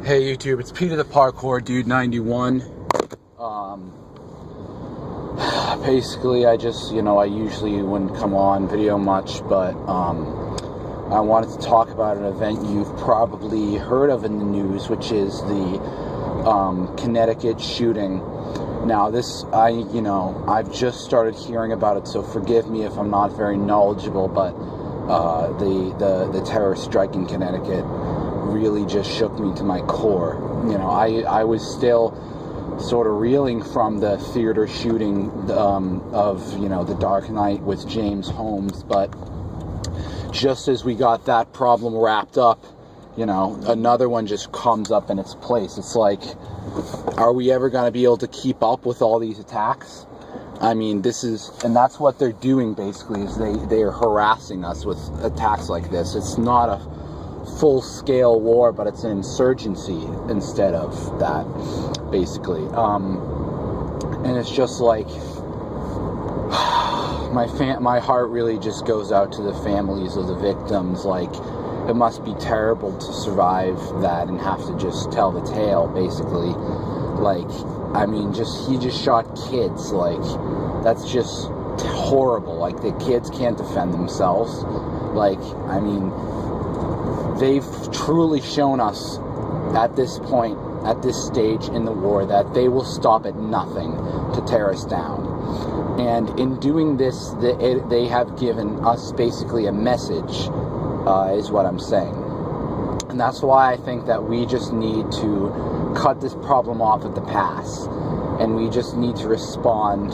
Hey YouTube, it's Peter the ParkourDude91. Basically, I usually wouldn't come on video much, but I wanted to talk about an event you've probably heard of in the news, which is the Connecticut shooting. Now, I've just started hearing about it, so forgive me if I'm not very knowledgeable, but the terrorist strike in Connecticut really just shook me to my core. I was still sort of reeling from the theater shooting of The Dark Knight with James Holmes, but just as we got that problem wrapped up, another one just comes up in its place. It's like, are we ever going to be able to keep up with all these attacks? I mean, and that's what they're doing basically, is they are harassing us with attacks like this. It's not a full-scale war, but it's an insurgency instead of that, basically. And it's just like, my heart really just goes out to the families of the victims. Like, it must be terrible to survive that and have to just tell the tale, basically. Like, I mean, he just shot kids. Like, that's just horrible. Like, the kids can't defend themselves. Like, I mean, they've truly shown us at this point, at this stage in the war, that they will stop at nothing to tear us down. And in doing this, they have given us basically a message, is what I'm saying. And that's why I think that we just need to cut this problem off at the pass. And we just need to respond,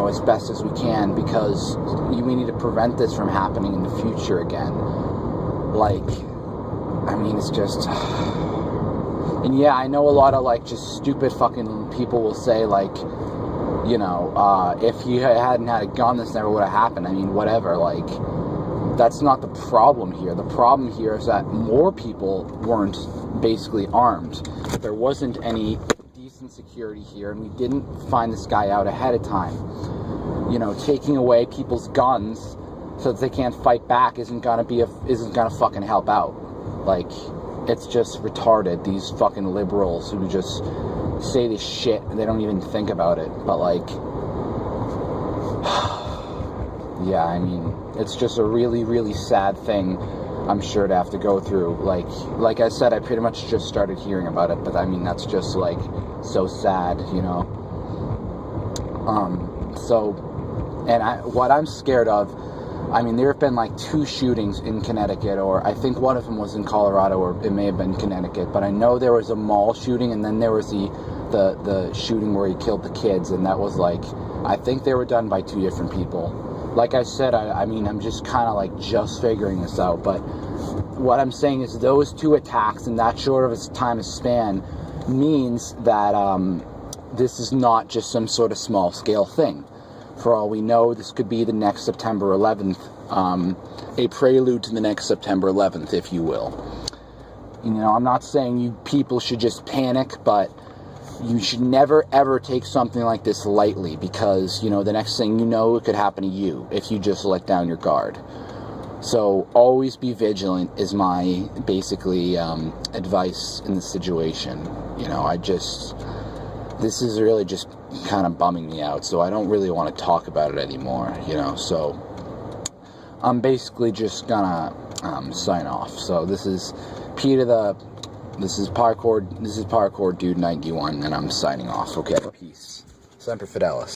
as best as we can, because we need to prevent this from happening in the future again. Like, I mean, it's just... And yeah, I know a lot of, just stupid fucking people will say, if you hadn't had a gun, this never would have happened. I mean, whatever, that's not the problem here. The problem here is that more people weren't basically armed. There wasn't any decent security here, and we didn't find this guy out ahead of time. Taking away people's guns so that they can't fight back isn't gonna fucking help out. Like, it's just retarded, these fucking liberals who just say this shit and they don't even think about it. But yeah, I mean, it's just a really, really sad thing, I'm sure, to have to go through. Like I said, I pretty much just started hearing about it, but I mean, that's just so sad, what I'm scared of, I mean, there have been 2 shootings in Connecticut, or I think one of them was in Colorado, or it may have been Connecticut, but I know there was a mall shooting, and then there was the shooting where he killed the kids, and that was I think they were done by 2 different people. Like I said, I mean, I'm just kind of just figuring this out, but what I'm saying is those 2 attacks in that short of a time span means that this is not just some sort of small-scale thing. For all we know, this could be the next September 11th, a prelude to the next September 11th, if you will. I'm not saying you people should just panic, but you should never, ever take something like this lightly, because, the next thing you know, it could happen to you if you just let down your guard. So always be vigilant is my, basically, advice in this situation. This is really just kind of bumming me out, so I don't really want to talk about it anymore, so I'm basically just gonna sign off. So this is ParkourDude91, and I'm signing off. Okay, peace. Semper Fidelis.